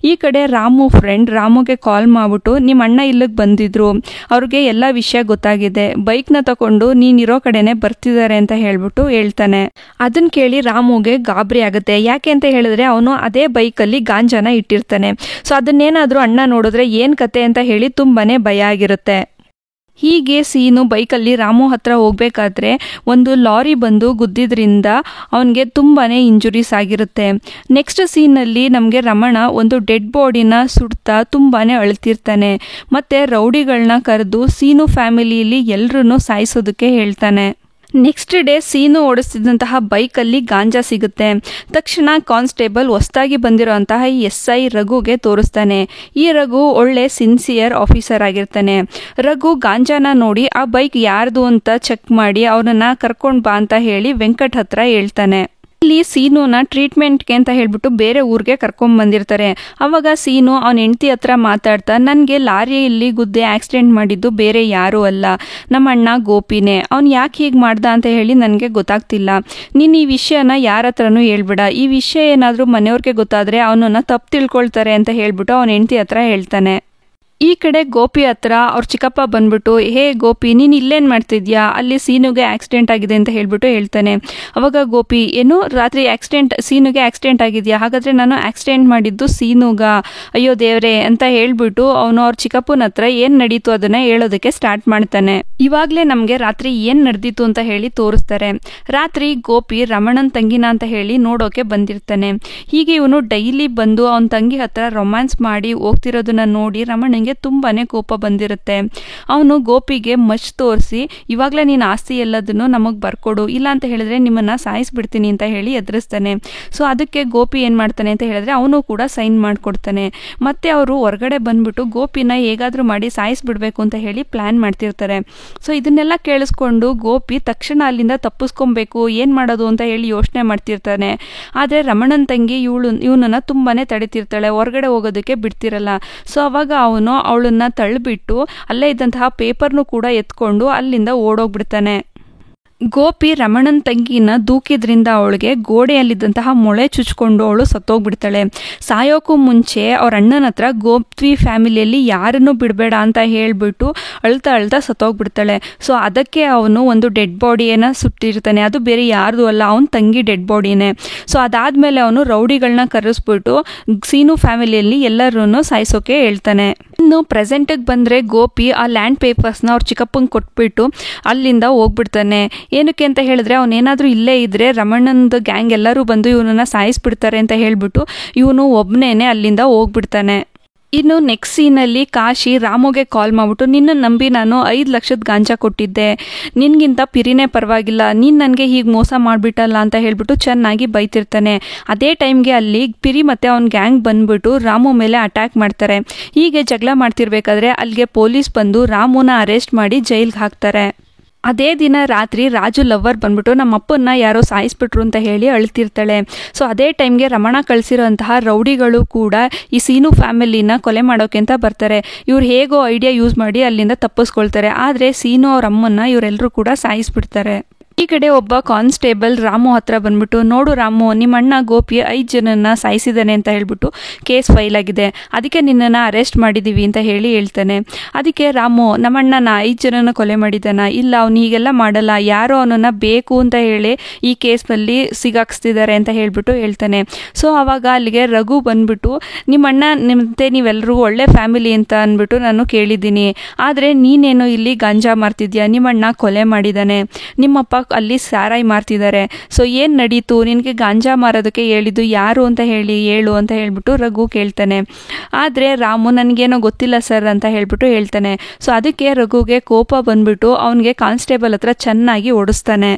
ಈ ಕಡೆ ರಾಮು ಫ್ರೆಂಡ್ ರಾಮುಗೆ ಕಾಲ್ ಮಾಡ್ಬಿಟ್ಟು ನಿಮ್ಮ ಅಣ್ಣ ಇಲ್ಲಿಗೆ ಬಂದಿದ್ರು, ಅವ್ರಿಗೆ ಎಲ್ಲ ವಿಷಯ ಗೊತ್ತಾಗಿದೆ, ಬೈಕ್ನ ತಗೊಂಡು ನೀನಿರೋ ಕಡೆನೆ ಬರ್ತಿದ್ದಾರೆ ಅಂತ ಹೇಳ್ತಾನೆ. ಅದನ್ನ ಕೇಳಿ ರಾಮುಗೆ ಗಾಬರಿ ಆಗುತ್ತೆ. ಯಾಕೆ ಅಂತ ಹೇಳಿದ್ರೆ ಅವನು ಅದೇ ಬೈಕಲ್ಲಿ ಗಾಂಜಾನ ಇಟ್ಟಿರ್ತಾನೆ. ಸೊ ಅದನ್ನೇನಾದ್ರೂ ಅಣ್ಣ ನೋಡಿದ್ರೆ ಏನ್ ಕತೆ ಅಂತ ಹೇಳಿ ತುಂಬಾನೇ ಭಯ ಆಗಿರುತ್ತೆ. ಹೀಗೆ ಸೀನು ಬೈಕಲ್ಲಿ ರಾಮು ಹತ್ರ ಹೋಗ್ಬೇಕಾದ್ರೆ ಒಂದು ಲಾರಿ ಬಂದು ಗುದ್ದಿದ್ರಿಂದ ಅವನಿಗೆ ತುಂಬಾನೇ ಇಂಜುರೀಸ್ ಆಗಿರುತ್ತೆ. ನೆಕ್ಸ್ಟ್ ಸೀನಲ್ಲಿ ನಮಗೆ ರಮಣ ಒಂದು ಡೆಡ್ ಬಾಡಿನ ಸುಡ್ತಾ ತುಂಬಾನೇ ಅಳ್ತಿರ್ತಾನೆ. ಮತ್ತೆ ರೌಡಿಗಳನ್ನ ಕರೆದು ಸೀನು ಫ್ಯಾಮಿಲಿಯಲ್ಲಿ ಎಲ್ಲರನ್ನೂ ಸಾಯಿಸೋದಕ್ಕೆ ಹೇಳ್ತಾನೆ. ನೆಕ್ಸ್ಟ್ ಡೇ ಸೀನು ಓಡಿಸ್ತಿದ್ದಂತಹ ಬೈಕಲ್ಲಿ ಗಾಂಜಾ ಸಿಗುತ್ತೆ. ತಕ್ಷಣ ಕಾನ್ಸ್ಟೇಬಲ್ ಹೊಸದಾಗಿ ಬಂದಿರೋಂತಹ SI ರಘುಗೆ ತೋರಿಸ್ತಾನೆ. ಈ ರಘು ಒಳ್ಳೆ ಸಿನ್ಸಿಯರ್ ಆಫೀಸರ್ ಆಗಿರ್ತಾನೆ. ರಘು ಗಾಂಜಾನ ನೋಡಿ ಆ ಬೈಕ್ ಯಾರ್ದು ಅಂತ ಚೆಕ್ ಮಾಡಿ ಅವನನ್ನ ಕರ್ಕೊಂಡು ಬಾ ಅಂತ ಹೇಳಿ ವೆಂಕಟ್ ಹತ್ರ ಹೇಳ್ತಾನೆ. ಇಲ್ಲಿ ಸೀನುನ ಟ್ರೀಟ್ಮೆಂಟ್ಗೆ ಅಂತ ಹೇಳ್ಬಿಟ್ಟು ಬೇರೆ ಊರಿಗೆ ಕರ್ಕೊಂಡ್ ಬಂದಿರ್ತಾರೆ. ಅವಾಗ ಸೀನು ಅವನ ಹೆಂಡತಿ ಹತ್ರ ಮಾತಾಡ್ತಾ, ನನಗೆ ಲಾರಿಯಲ್ಲಿ ಗುದ್ದೆ ಆಕ್ಸಿಡೆಂಟ್ ಮಾಡಿದ್ದು ಬೇರೆ ಯಾರೂ ಅಲ್ಲ, ನಮ್ಮ ಅಣ್ಣ ಗೋಪಿನೇ. ಅವ್ನು ಯಾಕೆ ಹೀಗೆ ಮಾಡ್ದ ಅಂತ ಹೇಳಿ ನನಗೆ ಗೊತ್ತಾಗ್ತಿಲ್ಲ. ನೀನು ಈ ವಿಷಯನ ಯಾರ ಹತ್ರನೂ ಹೇಳ್ಬೇಡ, ಈ ವಿಷಯ ಏನಾದರೂ ಮನೆಯವ್ರಿಗೆ ಗೊತ್ತಾದರೆ ಅವನನ್ನ ತಪ್ಪು ತಿಳ್ಕೊಳ್ತಾರೆ ಅಂತ ಹೇಳ್ಬಿಟ್ಟು ಅವನ ಹೆಂಡತಿ ಹತ್ರ ಹೇಳ್ತಾನೆ. ಈ ಕಡೆ ಗೋಪಿ ಹತ್ರ ಅವ್ರ ಚಿಕ್ಕಪ್ಪ ಬಂದ್ಬಿಟ್ಟು, ಹೇ ಗೋಪಿ, ನೀನು ಇಲ್ಲೇನು ಮಾಡ್ತಿದ್ಯಾ, ಅಲ್ಲಿ ಸೀನುಗೆ ಆಕ್ಸಿಡೆಂಟ್ ಆಗಿದೆ ಅಂತ ಹೇಳ್ತಾನೆ. ಅವಾಗ ಗೋಪಿ, ಏನು ರಾತ್ರಿ ಸೀನುಗೆ ಆಕ್ಸಿಡೆಂಟ್ ಆಗಿದೆಯಾ, ಹಾಗಾದರೆ ನಾನು ಆಕ್ಸಿಡೆಂಟ್ ಮಾಡಿದ್ದು ಸೀನುಗ, ಅಯ್ಯೋ ದೇವ್ರೆ ಅಂತ ಹೇಳ್ಬಿಟ್ಟು ಅವನು ಅವ್ರ ಚಿಕ್ಕಪ್ಪನ ಹತ್ರ ಏನು ನಡೀತು ಅದನ್ನು ಹೇಳೋದಕ್ಕೆ ಸ್ಟಾರ್ಟ್ ಮಾಡ್ತಾನೆ. ಇವಾಗಲೇ ನಮಗೆ ರಾತ್ರಿ ಏನು ನಡೆದಿತ್ತು ಅಂತ ಹೇಳಿ ತೋರಿಸ್ತಾರೆ. ರಾತ್ರಿ ಗೋಪಿ ರಮಣನ್ ತಂಗಿನ ಅಂತ ಹೇಳಿ ನೋಡೋಕೆ ಬಂದಿರ್ತಾನೆ. ಹೀಗೆ ಇವನು ಡೈಲಿ ಬಂದು ಅವನ ತಂಗಿ ಹತ್ರ ರೊಮ್ಯಾನ್ಸ್ ಮಾಡಿ ಹೋಗ್ತಿರೋದನ್ನ ನೋಡಿ ರಮಣನಿಗೆ ತುಂಬಾನೇ ಕೋಪ ಬಂದಿರುತ್ತೆ. ಅವನು ಗೋಪಿಗೆ ಮಚ್ ತೋರಿಸಿ, ಇವಾಗಲೇ ನೀನು ಆಸ್ತಿ ಎಲ್ಲದನ್ನು ನಮಗೆ ಬರ್ಕೊಡು, ಇಲ್ಲ ಅಂತ ಹೇಳಿದ್ರೆ ನಿಮ್ಮನ್ನ ಸಾಯಿಸ್ಬಿಡ್ತೀನಿ ಅಂತ ಹೇಳಿ ಎದುರಿಸ್ತಾನೆ. ಸೊ ಅದಕ್ಕೆ ಗೋಪಿ ಏನು ಮಾಡ್ತಾನೆ ಅಂತ ಹೇಳಿದ್ರೆ ಅವನು ಕೂಡ ಸೈನ್ ಮಾಡಿಕೊಡ್ತಾನೆ. ಮತ್ತೆ ಅವರು ಹೊರಗಡೆ ಬಂದ್ಬಿಟ್ಟು ಗೋಪಿನ ಹೇಗಾದರೂ ಮಾಡಿ ಸಾಯಿಸ್ಬಿಡ್ಬೇಕು ಅಂತ ಹೇಳಿ ಪ್ಲಾನ್ ಮಾಡ್ತಿರ್ತಾರೆ. ಸೊ ಇದನ್ನೆಲ್ಲ ಕೇಳಿಸ್ಕೊಂಡು ಗೋಪಿ ತಕ್ಷಣ ಅಲ್ಲಿಂದ ತಪ್ಪಿಸ್ಕೊಬೇಕು, ಏನು ಮಾಡೋದು ಅಂತ ಹೇಳಿ ಯೋಚನೆ ಮಾಡ್ತಿರ್ತಾನೆ. ಆದರೆ ರಮಣನ್ ತಂಗಿ ಇವನನ್ನ ತುಂಬಾನೇ ತಡಿತಿರ್ತಾಳೆ, ಹೊರಗಡೆ ಹೋಗೋದಕ್ಕೆ ಬಿಡ್ತಿರಲ್ಲ. ಸೊ ಅವಾಗ ಅವನು ಅವಳನ್ನ ತಳ್ಳಿಬಿಟ್ಟು ಅಲ್ಲೇ ಇದ್ದಂತಹ ಪೇಪರ್ನು ಕೂಡ ಎತ್ಕೊಂಡು ಅಲ್ಲಿಂದ ಓಡೋಗ್ಬಿಡ್ತಾನೆ. ಗೋಪಿ ರಮಣನ್ ತಂಗಿನ ದೂಕಿದ್ರಿಂದ ಅವಳಿಗೆ ಗೋಡೆಯಲ್ಲಿದ್ದಂತಹ ಮೊಳೆ ಚುಚ್ಕೊಂಡು ಅವಳು ಸತ್ತೋಗ್ಬಿಡ್ತಾಳೆ. ಸಾಯೋಕ್ಕೂ ಮುಂಚೆ ಅವ್ರ ಅಣ್ಣನ ಹತ್ರ ಗೋಪಿ ಫ್ಯಾಮಿಲಿಯಲ್ಲಿ ಯಾರನ್ನೂ ಬಿಡಬೇಡ ಅಂತ ಹೇಳ್ಬಿಟ್ಟು ಅಳ್ತಾ ಸತ್ತೋಗ್ಬಿಡ್ತಾಳೆ. ಸೊ ಅದಕ್ಕೆ ಅವನು ಒಂದು ಡೆಡ್ ಬಾಡಿಯನ್ನ ಸುಟ್ಟಿರ್ತಾನೆ. ಅದು ಬೇರೆ ಯಾರ್ದು ಅಲ್ಲ, ಅವನ ತಂಗಿ ಡೆಡ್ ಬಾಡಿನೇ. ಸೊ ಅದಾದ್ಮೇಲೆ ಅವನು ರೌಡಿಗಳನ್ನ ಕರೆಸ್ಬಿಟ್ಟು ಸೀನು ಫ್ಯಾಮಿಲಿಯಲ್ಲಿ ಎಲ್ಲರನ್ನು ಸಾಯಿಸೋಕೆ ಹೇಳ್ತಾನೆ. ಇನ್ನು ಪ್ರೆಸೆಂಟಿಗೆ ಬಂದರೆ ಗೋಪಿ ಆ ಲ್ಯಾಂಡ್ ಪೇಪರ್ಸ್ನ ಅವ್ರ ಚಿಕ್ಕಪ್ಪಂಗೆ ಕೊಟ್ಬಿಟ್ಟು ಅಲ್ಲಿಂದ ಹೋಗ್ಬಿಡ್ತಾನೆ. ಏನಕ್ಕೆ ಅಂತ ಹೇಳಿದ್ರೆ ಅವನೇನಾದರೂ ಇಲ್ಲೇ ಇದ್ರೆ ರಮಣಂದು ಗ್ಯಾಂಗ್ ಎಲ್ಲರೂ ಬಂದು ಇವನನ್ನ ಸಾಯಿಸ್ಬಿಡ್ತಾರೆ ಅಂತ ಹೇಳ್ಬಿಟ್ಟು ಇವನು ಒಬ್ಬನೇನೆ ಅಲ್ಲಿಂದ ಹೋಗ್ಬಿಡ್ತಾನೆ. ಇನ್ನು ನೆಕ್ಸ್ಟ್ ಸೀನಲ್ಲಿ ಕಾಶಿ ರಾಮುಗೆ ಕಾಲ್ ಮಾಡ್ಬಿಟ್ಟು, ನಿನ್ನ ನಂಬಿ ನಾನು 5 ಲಕ್ಷದ ಗಾಂಜಾ ಕೊಟ್ಟಿದ್ದೆ, ನಿನ್ಗಿಂತ ಪಿರಿನೇ ಪರವಾಗಿಲ್ಲ, ನೀನು ನನಗೆ ಹೀಗೆ ಮೋಸ ಮಾಡಿಬಿಟ್ಟಲ್ಲ ಅಂತ ಹೇಳ್ಬಿಟ್ಟು ಚೆನ್ನಾಗಿ ಬೈತಿರ್ತಾನೆ. ಅದೇ ಟೈಮ್ಗೆ ಅಲ್ಲಿ ಪಿರಿ ಮತ್ತು ಅವನ ಗ್ಯಾಂಗ್ ಬಂದ್ಬಿಟ್ಟು ರಾಮು ಮೇಲೆ ಅಟ್ಯಾಕ್ ಮಾಡ್ತಾರೆ. ಹೀಗೆ ಜಗಳ ಮಾಡ್ತಿರ್ಬೇಕಾದ್ರೆ ಅಲ್ಲಿಗೆ ಪೊಲೀಸ್ ಬಂದು ರಾಮುನ ಅರೆಸ್ಟ್ ಮಾಡಿ ಜೈಲ್ಗೆ ಹಾಕ್ತಾರೆ. ಅದೇ ದಿನ ರಾತ್ರಿ ರಾಜು ಲವ್ವರ್ ಬಂದ್ಬಿಟ್ಟು ನಮ್ಮ ಅಪ್ಪನ್ನ ಯಾರೋ ಸಾಯಿಸ್ಬಿಟ್ರು ಅಂತ ಹೇಳಿ ಅಳ್ತಿರ್ತಾಳೆ. ಸೊ ಅದೇ ಟೈಮ್ಗೆ ರಮಣ ಕಳಿಸಿರೋಂತಹ ರೌಡಿಗಳು ಕೂಡ ಈ ಸೀನು ಫ್ಯಾಮಿಲಿನ ಕೊಲೆ ಮಾಡೋಕೆ ಅಂತ ಬರ್ತಾರೆ. ಇವ್ರು ಹೇಗೋ ಐಡಿಯಾ ಯೂಸ್ ಮಾಡಿ ಅಲ್ಲಿಂದ ತಪ್ಪಿಸ್ಕೊಳ್ತಾರೆ. ಆದರೆ ಸೀನು ಅವ್ರ ಅಮ್ಮನ್ನ ಇವರೆಲ್ಲರೂ ಕೂಡ ಸಾಯಿಸ್ಬಿಡ್ತಾರೆ. ಈ ಕಡೆ ಒಬ್ಬ ಕಾನ್ಸ್ಟೇಬಲ್ ರಾಮು ಹತ್ರ ಬಂದ್ಬಿಟ್ಟು, ನೋಡು ರಾಮು, ನಿಮ್ಮ ಅಣ್ಣ ಗೋಪಿ 5 ಜನನ್ನ ಸಾಯಿಸಿದಾನೆ ಅಂತ ಹೇಳ್ಬಿಟ್ಟು ಕೇಸ್ ಫೈಲ್ ಆಗಿದೆ, ಅದಕ್ಕೆ ನಿನ್ನನ್ನು ಅರೆಸ್ಟ್ ಮಾಡಿದ್ದೀವಿ ಅಂತ ಹೇಳ್ತಾನೆ. ಅದಕ್ಕೆ ರಾಮು, ನಮ್ಮ ಅಣ್ಣನ 5 ಜನನ ಕೊಲೆ ಮಾಡಿದಾನ? ಇಲ್ಲ, ಅವನು ಹೀಗೆಲ್ಲ ಮಾಡಲ್ಲ, ಯಾರೋ ಅವನನ್ನು ಬೇಕು ಅಂತ ಹೇಳಿ ಈ ಕೇಸ್ನಲ್ಲಿ ಸಿಗಾಕ್ಸ್ತಿದ್ದಾರೆ ಅಂತ ಹೇಳ್ತಾನೆ. ಸೊ ಆವಾಗ ಅಲ್ಲಿಗೆ ರಘು ಬಂದ್ಬಿಟ್ಟು, ನಿಮ್ಮ ಅಣ್ಣ ನಿಮ್ಮಂತೆ ನೀವೆಲ್ಲರೂ ಒಳ್ಳೆ ಫ್ಯಾಮಿಲಿ ಅಂತ ಅಂದ್ಬಿಟ್ಟು ನಾನು ಕೇಳಿದ್ದೀನಿ, ಆದರೆ ನೀನೇನು ಇಲ್ಲಿ ಗಾಂಜಾ ಮಾರ್ತಿದ್ಯಾ, ನಿಮ್ಮಣ್ಣ ಕೊಲೆ ಮಾಡಿದ್ದಾನೆ, ನಿಮ್ಮಪ್ಪ ಅಲ್ಲಿ ಸಾರಾಯಿ ಮಾರ್ತಿದ್ದಾರೆ, ಸೊ ಏನು ನಡೀತು, ನಿನಗೆ ಗಾಂಜಾ ಮಾರೋದಕ್ಕೆ ಹೇಳಿದ್ದು ಯಾರು ಅಂತ ಹೇಳು ಅಂತ ಹೇಳ್ಬಿಟ್ಟು ರಘು ಕೇಳ್ತಾನೆ. ಆದರೆ ರಾಮು, ನನಗೇನೋ ಗೊತ್ತಿಲ್ಲ ಸರ್ ಅಂತ ಹೇಳ್ತಾನೆ. ಸೊ ಅದಕ್ಕೆ ರಘುಗೆ ಕೋಪ ಬಂದ್ಬಿಟ್ಟು ಅವನಿಗೆ ಕಾನ್ಸ್ಟೇಬಲ್ ಹತ್ರ ಚೆನ್ನಾಗಿ ಓಡಿಸ್ತಾನೆ.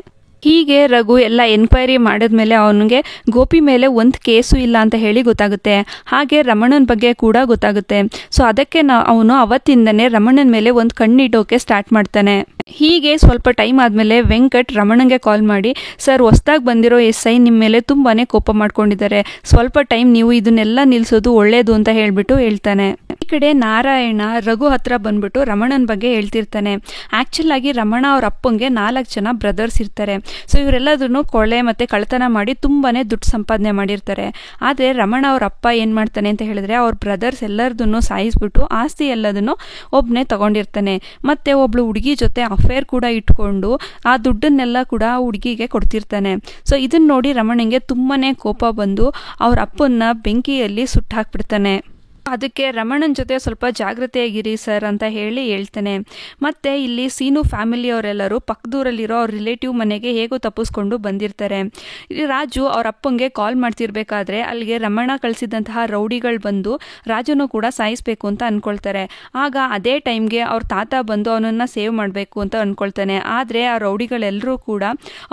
ಹೀಗೆ ರಘು ಎಲ್ಲ ಎನ್ಕ್ವೈರಿ ಮಾಡಿದ್ಮೇಲೆ ಅವನಿಗೆ ಗೋಪಿ ಮೇಲೆ ಒಂದು ಕೇಸು ಇಲ್ಲ ಅಂತ ಗೊತ್ತಾಗುತ್ತೆ. ಹಾಗೆ ರಮಣನ ಬಗ್ಗೆ ಕೂಡ ಗೊತ್ತಾಗುತ್ತೆ. ಸೊ ಅದಕ್ಕೆ ಅವನು ಅವತ್ತಿಂದನೇ ರಮಣನ ಮೇಲೆ ಒಂದು ಕಣ್ಣಿಡೋಕೆ ಸ್ಟಾರ್ಟ್ ಮಾಡ್ತಾನೆ. ಹೀಗೆ ಸ್ವಲ್ಪ ಟೈಮ್ ಆದಮೇಲೆ ವೆಂಕಟ್ ರಮಣಂಗೆ ಕಾಲ್ ಮಾಡಿ, ಸರ್, ಹೊಸ್ದಾಗಿ ಬಂದಿರೋ SI ನಿಮ್ಮ ಮೇಲೆ ತುಂಬಾ ಕೋಪ ಮಾಡ್ಕೊಂಡಿದ್ದಾರೆ, ಸ್ವಲ್ಪ ಟೈಮ್ ನೀವು ಇದನ್ನೆಲ್ಲ ನಿಲ್ಲಿಸೋದು ಒಳ್ಳೇದು ಅಂತ ಹೇಳ್ತಾನೆ. ಈ ಕಡೆ ನಾರಾಯಣ ರಘು ಹತ್ರ ಬಂದ್ಬಿಟ್ಟು ರಮಣನ ಬಗ್ಗೆ ಹೇಳ್ತಿರ್ತಾನೆ. ಆ್ಯಕ್ಚುಲ್ ಆಗಿ ರಮಣ ಅವ್ರ ಅಪ್ಪಂಗೆ 4 ಜನ ಬ್ರದರ್ಸ್ ಇರ್ತಾರೆ. ಸೊ ಇವರೆಲ್ಲದನ್ನು ಕೊಳೆ ಮತ್ತು ಕಳ್ತನ ಮಾಡಿ ತುಂಬಾ ದುಡ್ಡು ಸಂಪಾದನೆ ಮಾಡಿರ್ತಾರೆ. ಆದರೆ ರಮಣ ಅವ್ರ ಅಪ್ಪ ಏನು ಮಾಡ್ತಾನೆ ಅಂತ ಹೇಳಿದ್ರೆ, ಅವ್ರ ಬ್ರದರ್ಸ್ ಎಲ್ಲರದನ್ನು ಸಾಯಿಸ್ಬಿಟ್ಟು ಆಸ್ತಿ ಎಲ್ಲದನ್ನು ಒಬ್ಬನೇ ತಗೊಂಡಿರ್ತಾನೆ. ಮತ್ತು ಒಬ್ಳು ಹುಡುಗಿ ಜೊತೆ ಅಫೇರ್ ಕೂಡ ಇಟ್ಕೊಂಡು ಆ ದುಡ್ಡನ್ನೆಲ್ಲ ಕೂಡ ಆ ಹುಡುಗಿಗೆ ಕೊಡ್ತಿರ್ತಾನೆ. ಸೊ ಇದನ್ನ ನೋಡಿ ರಮಣಂಗೆ ತುಂಬಾ ಕೋಪ ಬಂದು ಅವ್ರ ಅಪ್ಪನ್ನ ಬೆಂಕಿಯಲ್ಲಿ ಸುಟ್ಟಾಕ್ಬಿಡ್ತಾನೆ. ಅದಕ್ಕೆ ರಮಣನ ಜೊತೆ ಸ್ವಲ್ಪ ಜಾಗ್ರತೆಯಾಗಿರಿ ಸರ್ ಅಂತ ಹೇಳ್ತಾನೆ. ಮತ್ತು ಇಲ್ಲಿ ಸೀನು ಫ್ಯಾಮಿಲಿಯವರೆಲ್ಲರೂ ಪಕ್ಕದೂರಲ್ಲಿರೋ ಅವ್ರ ರಿಲೇಟಿವ್ ಮನೆಗೆ ಹೇಗೋ ತಪ್ಪಿಸ್ಕೊಂಡು ಬಂದಿರ್ತಾರೆ. ರಾಜು ಅವ್ರ ಅಪ್ಪಂಗೆ ಕಾಲ್ ಮಾಡ್ತಿರ್ಬೇಕಾದ್ರೆ ಅಲ್ಲಿಗೆ ರಮಣ ಕಳಿಸಿದಂತಹ ರೌಡಿಗಳು ಬಂದು ರಾಜುನು ಕೂಡ ಸಾಯಿಸಬೇಕು ಅಂತ ಅಂದ್ಕೊಳ್ತಾರೆ. ಆಗ ಅದೇ ಟೈಮ್ಗೆ ಅವ್ರ ತಾತ ಬಂದು ಅವನನ್ನು ಸೇವ್ ಮಾಡಬೇಕು ಅಂತ ಅಂದ್ಕೊಳ್ತಾನೆ. ಆದರೆ ಆ ರೌಡಿಗಳೆಲ್ಲರೂ ಕೂಡ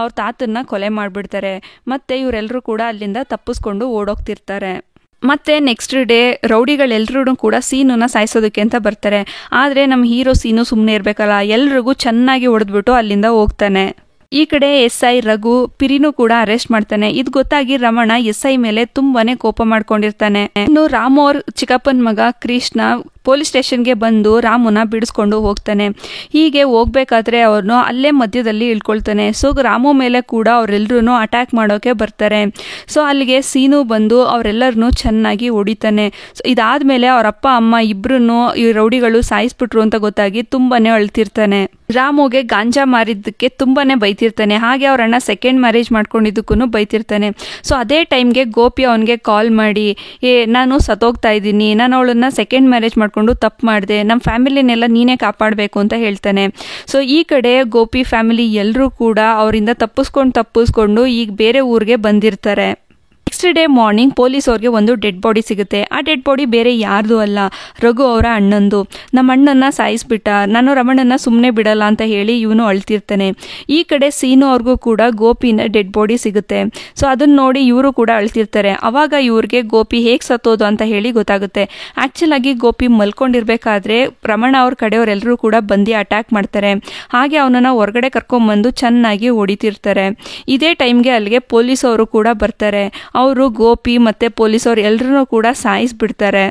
ಅವ್ರ ತಾತನ್ನ ಕೊಲೆ ಮಾಡಿಬಿಡ್ತಾರೆ. ಮತ್ತು ಇವರೆಲ್ಲರೂ ಕೂಡ ಅಲ್ಲಿಂದ ತಪ್ಪಿಸ್ಕೊಂಡು ಓಡೋಗ್ತಿರ್ತಾರೆ. ಮತ್ತು ನೆಕ್ಸ್ಟ್ ಡೇ ರೌಡಿಗಳೆಲ್ಲರೂ ಕೂಡ ಸೀನುನ ಸಾಯಿಸೋದಕ್ಕೆ ಅಂತ ಬರ್ತಾರೆ. ಆದರೆ ನಮ್ಮ ಹೀರೋ ಸೀನು ಸುಮ್ಮನೆ ಇರಬೇಕಲ್ಲ, ಎಲ್ರಿಗೂ ಚೆನ್ನಾಗಿ ಹೊಡೆದ್ಬಿಟ್ಟು ಅಲ್ಲಿಂದ ಹೋಗ್ತಾನೆ. ಈ ಕಡೆ SI ರಘು ಪಿರಿನೂ ಕೂಡ ಅರೆಸ್ಟ್ ಮಾಡ್ತಾನೆ. ಇದು ಗೊತ್ತಾಗಿ ರಮಣ SI ಮೇಲೆ ತುಂಬಾನೇ ಕೋಪ ಮಾಡ್ಕೊಂಡಿರ್ತಾನೆ. ಇನ್ನು ರಾಮು ಅವ್ರ ಚಿಕ್ಕಪ್ಪನ ಮಗ ಕೃಷ್ಣ ಪೊಲೀಸ್ ಸ್ಟೇಷನ್ಗೆ ಬಂದು ರಾಮುನ ಬಿಡಿಸ್ಕೊಂಡು ಹೋಗ್ತಾನೆ. ಹೀಗೆ ಹೋಗ್ಬೇಕಾದ್ರೆ ಅವ್ರನ್ನು ಅಲ್ಲೇ ಮಧ್ಯದಲ್ಲಿ ಇಳ್ಕೊಳ್ತಾನೆ. ಸೊ ರಾಮು ಮೇಲೆ ಕೂಡ ಅವರೆಲ್ಲರೂ ಅಟ್ಯಾಕ್ ಮಾಡೋಕೆ ಬರ್ತಾರೆ. ಸೊ ಅಲ್ಲಿಗೆ ಸೀನು ಬಂದು ಅವರೆಲ್ಲರನ್ನೂ ಚೆನ್ನಾಗಿ ಹೊಡಿತಾನೆ. ಸೊ ಇದಾದ್ಮೇಲೆ ಅವ್ರ ಅಪ್ಪ ಅಮ್ಮ ಇಬ್ರು ಈ ರೌಡಿಗಳು ಸಾಯಿಸ್ಬಿಟ್ರು ಅಂತ ಗೊತ್ತಾಗಿ ತುಂಬಾನೇ ಅಳ್ತಿರ್ತಾನೆ. ರಾಮುಗೆ ಗಾಂಜಾ ಮಾರಿದ್ದಕ್ಕೆ ತುಂಬಾನೇ ಬೈತಿರ್ತಾನೆ. ಹಾಗೆ ಅವ್ರ ಅಣ್ಣ ಸೆಕೆಂಡ್ ಮ್ಯಾರೇಜ್ ಮಾಡ್ಕೊಂಡಿದ್ದಕ್ಕೂ ಬೈತಿರ್ತಾನೆ. ಸೊ ಅದೇ ಟೈಮ್ಗೆ ಗೋಪಿ ಅವನಿಗೆ ಕಾಲ್ ಮಾಡಿ, ನಾನು ಸತ್ತೋಗ್ತಾ ಇದ್ದೀನಿ, ನಾನು ಅವಳನ್ನ ಸೆಕೆಂಡ್ ಮ್ಯಾರೇಜ್ ಮಾಡ್ಕೊಂಡು ತಪ್ಪು ಮಾಡಿದೆ, ನಮ್ಮ ಫ್ಯಾಮಿಲಿನೆಲ್ಲ ನೀನೇ ಕಾಪಾಡಬೇಕು ಅಂತ ಹೇಳ್ತಾನೆ. ಸೊ ಈ ಕಡೆ ಗೋಪಿ ಫ್ಯಾಮಿಲಿ ಎಲ್ಲರೂ ಕೂಡ ಅವರಿಂದ ತಪ್ಪಿಸ್ಕೊಂಡು ಈಗ ಬೇರೆ ಊರಿಗೆ ಬಂದಿರ್ತಾರೆ. ನೆಕ್ಸ್ಟ್ ಡೇ ಮಾರ್ನಿಂಗ್ ಪೊಲೀಸ್ ಅವ್ರಿಗೆ ಒಂದು ಡೆಡ್ ಬಾಡಿ ಸಿಗುತ್ತೆ. ಆ ಡೆಡ್ ಬಾಡಿ ಬೇರೆ ಯಾರ್ದು ಅಲ್ಲ, ರಘು ಅವರ ಅಣ್ಣಂದು. ನಮ್ಮ ಅಣ್ಣನ ಸಾಯಿಸ್ಬಿಟ್ಟ, ನಾನು ರಮಣನ ಸುಮ್ಮನೆ ಬಿಡಲ್ಲ ಅಂತ ಹೇಳಿ ಇವನು ಅಳ್ತಿರ್ತಾನೆ. ಈ ಕಡೆ ಸೀನು ಅವ್ರಿಗೂ ಕೂಡ ಗೋಪಿನ ಡೆಡ್ ಬಾಡಿ ಸಿಗುತ್ತೆ. ಸೊ ಅದನ್ನ ನೋಡಿ ಇವರು ಕೂಡ ಅಳ್ತಿರ್ತಾರೆ. ಅವಾಗ ಇವ್ರಿಗೆ ಗೋಪಿ ಹೇಗೆ ಸತ್ತೋದು ಅಂತ ಹೇಳಿ ಗೊತ್ತಾಗುತ್ತೆ. ಆ್ಯಕ್ಚುಲ್ ಆಗಿ ಗೋಪಿ ಮಲ್ಕೊಂಡಿರ್ಬೇಕಾದ್ರೆ ರಮಣ ಅವ್ರ ಕಡೆಯವರೆಲ್ಲರೂ ಕೂಡ ಬಂದು ಅಟ್ಯಾಕ್ ಮಾಡ್ತಾರೆ. ಹಾಗೆ ಅವನನ್ನು ಹೊರಗಡೆ ಕರ್ಕೊಂಬಂದು ಚೆನ್ನಾಗಿ ಹೊಡಿತಿರ್ತಾರೆ. ಇದೇ ಟೈಮ್ಗೆ ಅಲ್ಲಿಗೆ ಪೊಲೀಸ್ ಅವರು ಕೂಡ ಬರ್ತಾರೆ. ಅವರು ಗೋಪಿ ಮತ್ತು ಪೊಲೀಸವ್ರು ಎಲ್ಲರೂ ಕೂಡ ಸಾಯಿಸ್ಬಿಡ್ತಾರೆ.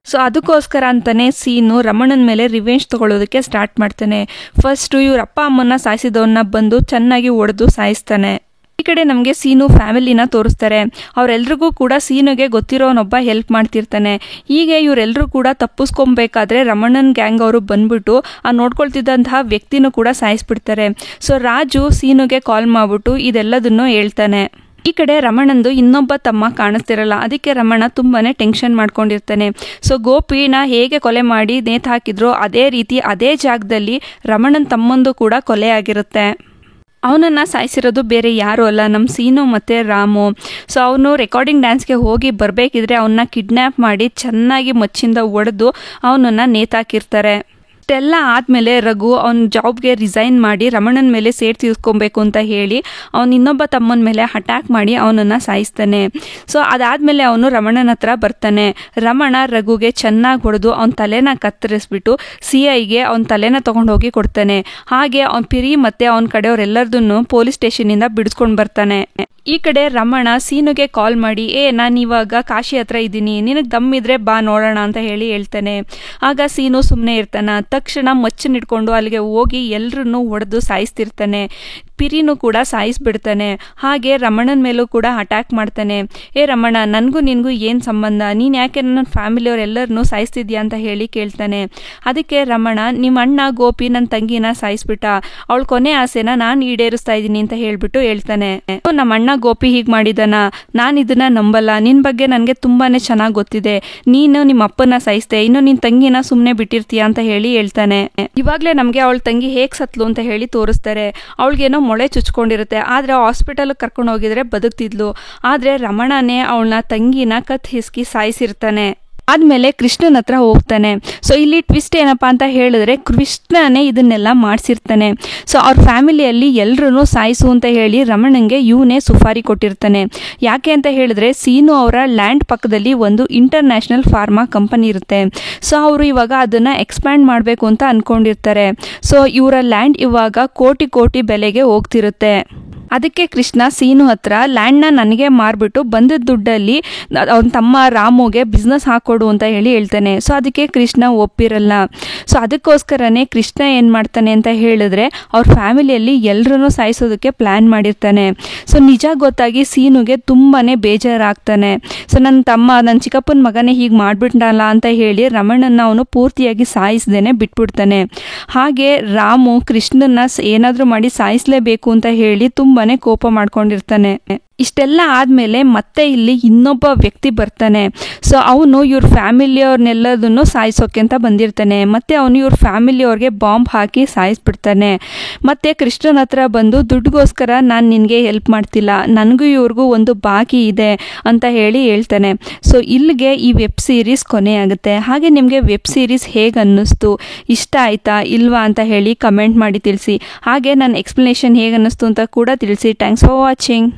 ಸೊ ಅದಕ್ಕೋಸ್ಕರ ಅಂತಾನೆ ಸೀನು ರಮಣನ ಮೇಲೆ ರಿವೆಂಜ್ ತಗೊಳ್ಳೋದಕ್ಕೆ ಸ್ಟಾರ್ಟ್ ಮಾಡ್ತಾನೆ. ಫಸ್ಟು ಇವ್ರ ಅಪ್ಪ ಅಮ್ಮನ್ನ ಸಾಯಿಸಿದವನ್ನ ಬಂದು ಚೆನ್ನಾಗಿ ಹೊಡೆದು ಸಾಯಿಸ್ತಾನೆ. ಈ ಕಡೆ ನಮಗೆ ಸೀನು ಫ್ಯಾಮಿಲಿನ ತೋರಿಸ್ತಾರೆ. ಅವರೆಲ್ರಿಗೂ ಕೂಡ ಸೀನುಗೆ ಗೊತ್ತಿರೋನೊಬ್ಬ ಹೆಲ್ಪ್ ಮಾಡ್ತಿರ್ತಾನೆ. ಹೀಗೆ ಇವರೆಲ್ಲರೂ ಕೂಡ ತಪ್ಪಿಸ್ಕೊಬೇಕಾದ್ರೆ ರಮಣನ್ ಗ್ಯಾಂಗ್ ಅವರು ಬಂದ್ಬಿಟ್ಟು ಆ ನೋಡ್ಕೊಳ್ತಿದ್ದಂತಹ ವ್ಯಕ್ತಿನೂ ಕೂಡ ಸಾಯಿಸ್ಬಿಡ್ತಾರೆ. ಸೊ ರಾಜು ಸೀನುಗೆ ಕಾಲ್ ಮಾಡ್ಬಿಟ್ಟು ಇದೆಲ್ಲದನ್ನು ಹೇಳ್ತಾನೆ. ಈ ಕಡೆ ರಮಣಂದು ಇನ್ನೊಬ್ಬ ತಮ್ಮ ಕಾಣಿಸ್ತಿರಲ್ಲ. ಅದಕ್ಕೆ ರಮಣ ತುಂಬಾನೇ ಟೆನ್ಷನ್ ಮಾಡ್ಕೊಂಡಿರ್ತಾನೆ. ಸೊ ಗೋಪಿನ ಹೇಗೆ ಕೊಲೆ ಮಾಡಿ ನೇತು ಹಾಕಿದ್ರು ಅದೇ ರೀತಿ ಅದೇ ಜಾಗದಲ್ಲಿ ರಮಣನ್ ತಮ್ಮಂದು ಕೂಡ ಕೊಲೆ ಆಗಿರುತ್ತೆ. ಅವನನ್ನು ಸಾಯಿಸಿರೋದು ಬೇರೆ ಯಾರೂ ಅಲ್ಲ, ನಮ್ಮ ಸೀನು ಮತ್ತು ರಾಮು. ಸೊ ಅವನು ರೆಕಾರ್ಡಿಂಗ್ ಡ್ಯಾನ್ಸ್ಗೆ ಹೋಗಿ ಬರಬೇಕಿದ್ರೆ ಅವನ್ನ ಕಿಡ್ನ್ಯಾಪ್ ಮಾಡಿ ಚೆನ್ನಾಗಿ ಮಚ್ಚಿಂದ ಒಡೆದು ಅವನನ್ನು ನೇತಾಕಿರ್ತಾರೆ. ಇಷ್ಟೆಲ್ಲ ಆದಮೇಲೆ ರಘು ಅವ್ನ ಜಾಬ್ಗೆ ರಿಸೈನ್ ಮಾಡಿ ರಮಣನ ಮೇಲೆ ಸೇಡ್ ತೀರ್ಸ್ಕೊಬೇಕು ಅಂತ ಹೇಳಿ ಅವನು ಇನ್ನೊಬ್ಬ ತಮ್ಮನ ಮೇಲೆ ಅಟ್ಯಾಕ್ ಮಾಡಿ ಅವನನ್ನು ಸಾಯಿಸ್ತಾನೆ. ಸೊ ಅದಾದಮೇಲೆ ಅವನು ರಮಣನ ಹತ್ರ ಬರ್ತಾನೆ. ರಮಣ ರಘುಗೆ ಚೆನ್ನಾಗಿ ಹೊಡೆದು ಅವನ ತಲೆನ ಕತ್ತರಿಸ್ಬಿಟ್ಟು CIಗೆ ಅವನ ತಲೆನ ತೊಗೊಂಡೋಗಿ ಕೊಡ್ತಾನೆ. ಹಾಗೆ ಅವನ ಪಿರಿ ಮತ್ತು ಅವನ ಕಡೆಯವರೆಲ್ಲರದನ್ನು ಪೊಲೀಸ್ ಸ್ಟೇಷನಿಂದ ಬಿಡಿಸ್ಕೊಂಡು ಬರ್ತಾನೆ. ಈ ಕಡೆ ರಮಣ ಸೀನುಗೆ ಕಾಲ್ ಮಾಡಿ, ನಾನು ಇವಾಗ ಕಾಶಿ ಹತ್ರ ಇದ್ದೀನಿ, ನಿನಗೆ ದಮ್ಮಿದ್ರೆ ಬಾ ನೋಡೋಣ ಅಂತ ಹೇಳ್ತಾನೆ. ಆಗ ಸೀನು ಸುಮ್ಮನೆ ಇರ್ತಾನೆ. ತಕ್ಷಣ ಮಚ್ಚನ್ನ ಇಟ್ಕೊಂಡು ಅಲ್ಲಿಗೆ ಹೋಗಿ ಎಲ್ಲರನ್ನೂ ಹೊಡೆದು ಸಾಯಿಸ್ತಿರ್ತಾನೆ. ಪಿರಿನೂ ಕೂಡ ಸಾಯಿಸ್ಬಿಡ್ತಾನೆ. ಹಾಗೆ ರಮಣನ ಮೇಲೂ ಕೂಡ ಅಟ್ಯಾಕ್ ಮಾಡ್ತಾನೆ. ಏ ರಮಣ, ನನಗೂ ನಿನಗೂ ಏನು ಸಂಬಂಧ, ನೀನು ಯಾಕೆ ನನ್ನ ಫ್ಯಾಮಿಲಿಯವರೆಲ್ಲರನ್ನೂ ಸಾಯಿಸ್ತಿದ್ಯಾ ಅಂತ ಹೇಳಿ ಕೇಳ್ತಾನೆ. ಅದಕ್ಕೆ ರಮಣ, ನಿಮ್ಮ ಅಣ್ಣ ಗೋಪಿ ನನ್ನ ತಂಗಿನ ಸಾಯಿಸ್ಬಿಟ್ಟ, ಅವಳ ಕೊನೆ ಆಸೆನ ನಾನು ಈಡೇರಿಸ್ತಾ ಇದ್ದೀನಿ ಅಂತ ಹೇಳ್ಬಿಟ್ಟು ಹೇಳ್ತಾನೆ. ನಮ್ಮ ಅಣ್ಣ ಗೋಪಿ ಹೀಗೆ ಮಾಡಿದಾನ, ನಾನು ಇದನ್ನ ನಂಬಲ್ಲ, ನಿನ್ನ ಬಗ್ಗೆ ನನಗೆ ತುಂಬಾನೇ ಚೆನ್ನಾಗಿ ಗೊತ್ತಿದೆ, ನೀನು ನಿಮ್ಮ ಅಪ್ಪನ ಸಾಯಿಸ್ದೆ, ಇನ್ನು ನಿನ್ನ ತಂಗಿನ ಸುಮ್ಮನೆ ಬಿಟ್ಟಿರ್ತೀಯ ಅಂತ ಹೇಳಿ ಹೇಳ್ತಾನೆ. ಇವಾಗಲೇ ನಮಗೆ ಅವಳ ತಂಗಿ ಹೇಗೆ ಸತ್ಲು ಅಂತ ಹೇಳಿ ತೋರಿಸ್ತಾರೆ. ಅವಳಿಗೇನೋ ಮೊಳೆ ಚುಚ್ಕೊಂಡಿರುತ್ತೆ, ಆದರೆ ಹಾಸ್ಪಿಟಲ್ ಕರ್ಕೊಂಡು ಹೋಗಿದ್ರೆ ಬದುಕ್ತಿದ್ಲು. ಆದರೆ ರಮಣನೇ ಅವಳನ್ನ ತಂಗಿನ ಕತ್ ಹಿಸ್ಕಿ ಸಾಯಿಸಿರ್ತಾನೆ. ಆದಮೇಲೆ ಕೃಷ್ಣನ ಹತ್ರ ಹೋಗ್ತಾನೆ. ಸೊ ಇಲ್ಲಿ ಟ್ವಿಸ್ಟ್ ಏನಪ್ಪ ಅಂತ ಹೇಳಿದ್ರೆ, ಕೃಷ್ಣನೇ ಇದನ್ನೆಲ್ಲ ಮಾಡಿಸಿರ್ತಾನೆ. ಸೊ ಅವ್ರ ಫ್ಯಾಮಿಲಿಯಲ್ಲಿ ಎಲ್ಲರೂ ಸಾಯಿಸು ಅಂತ ಹೇಳಿ ರಮಣಂಗೆ ಇವನೇ ಸುಫಾರಿ ಕೊಟ್ಟಿರ್ತಾನೆ. ಯಾಕೆ ಅಂತ ಹೇಳಿದ್ರೆ, ಸೀನು ಅವರ ಲ್ಯಾಂಡ್ ಪಕ್ಕದಲ್ಲಿ ಒಂದು ಇಂಟರ್ನ್ಯಾಷನಲ್ ಫಾರ್ಮಾ ಕಂಪನಿ ಇರುತ್ತೆ. ಸೊ ಅವರು ಇವಾಗ ಅದನ್ನು ಎಕ್ಸ್ಪ್ಯಾಂಡ್ ಮಾಡಬೇಕು ಅಂತ ಅಂದ್ಕೊಂಡಿರ್ತಾರೆ. ಸೊ ಇವರ ಲ್ಯಾಂಡ್ ಇವಾಗ ಕೋಟಿ ಕೋಟಿ ಬೆಲೆಗೆ ಹೋಗ್ತಿರುತ್ತೆ. ಅದಕ್ಕೆ ಕೃಷ್ಣ ಸೀನು ಹತ್ರ ಲ್ಯಾಂಡ್ನ ನನಗೆ ಮಾರ್ಬಿಟ್ಟು ಬಂದದ ದುಡ್ಡಲ್ಲಿ ಅವನ ತಮ್ಮ ರಾಮುಗೆ ಬಿಸ್ನೆಸ್ ಹಾಕೊಡು ಅಂತ ಹೇಳಿ ಹೇಳ್ತಾನೆ. ಸೊ ಅದಕ್ಕೆ ಕೃಷ್ಣ ಒಪ್ಪಿರಲ್ಲ. ಸೊ ಅದಕ್ಕೋಸ್ಕರನೇ ಕೃಷ್ಣ ಏನು ಮಾಡ್ತಾನೆ ಅಂತ ಹೇಳಿದ್ರೆ, ಅವ್ರ ಫ್ಯಾಮಿಲಿಯಲ್ಲಿ ಎಲ್ಲರೂ ಸಾಯಿಸೋದಕ್ಕೆ ಪ್ಲ್ಯಾನ್ ಮಾಡಿರ್ತಾನೆ. ಸೊ ನಿಜ ಗೊತ್ತಾಗಿ ಸೀನುಗೆ ತುಂಬಾ ಬೇಜಾರಾಗ್ತಾನೆ. ಸೊ ನನ್ನ ಚಿಕ್ಕಪ್ಪನ ಮಗನೇ ಹೀಗೆ ಮಾಡಿಬಿಟ್ನಲ್ಲ ಅಂತ ಹೇಳಿ ರಮಣನ ಅವನು ಪೂರ್ತಿಯಾಗಿ ಸಾಯಿಸ್ದೇನೆ ಬಿಟ್ಬಿಡ್ತಾನೆ. ಹಾಗೆ ರಾಮು ಕೃಷ್ಣನ ಏನಾದರೂ ಮಾಡಿ ಸಾಯಿಸಲೇಬೇಕು ಅಂತ ಹೇಳಿ ತುಂಬಾ ಕೋಪ ಮಾಡ್ಕೊಂಡಿರ್ತಾನೆ. ಇಷ್ಟೆಲ್ಲ ಆದಮೇಲೆ ಮತ್ತೆ ಇಲ್ಲಿ ಇನ್ನೊಬ್ಬ ವ್ಯಕ್ತಿ ಬರ್ತಾನೆ. ಸೊ ಅವನು ಇವ್ರ ಫ್ಯಾಮಿಲಿಯವ್ರನ್ನೆಲ್ಲದನ್ನು ಸಾಯಿಸೋಕೆ ಅಂತ ಬಂದಿರ್ತಾನೆ. ಮತ್ತೆ ಅವನು ಇವ್ರ ಫ್ಯಾಮಿಲಿಯವ್ರಿಗೆ ಬಾಂಬ್ ಹಾಕಿ ಸಾಯಿಸ್ಬಿಡ್ತಾನೆ. ಮತ್ತೆ ಕೃಷ್ಣನ ಹತ್ರ ಬಂದು, ದುಡ್ಡುಗೋಸ್ಕರ ನಾನು ನಿನಗೆ ಹೆಲ್ಪ್ ಮಾಡ್ತಿಲ್ಲ, ನನಗೂ ಇವ್ರಿಗೂ ಒಂದು ಬಾಕಿ ಇದೆ ಅಂತ ಹೇಳಿ ಹೇಳ್ತಾನೆ. ಸೊ ಇಲ್ಲಿಗೆ ಈ ವೆಬ್ ಸೀರೀಸ್ ಕೊನೆಯಾಗುತ್ತೆ. ಹಾಗೆ ನಿಮಗೆ ವೆಬ್ ಸೀರೀಸ್ ಹೇಗೆ ಅನ್ನಿಸ್ತು, ಇಷ್ಟ ಆಯ್ತಾ ಇಲ್ವಾ ಅಂತ ಹೇಳಿ ಕಮೆಂಟ್ ಮಾಡಿ ತಿಳಿಸಿ. ಹಾಗೆ ನನ್ನ ಎಕ್ಸ್ಪ್ಲನೇಷನ್ ಹೇಗೆ ಅನ್ನಿಸ್ತು ಅಂತ ಕೂಡ ತಿಳಿಸಿ. Thanks for watching.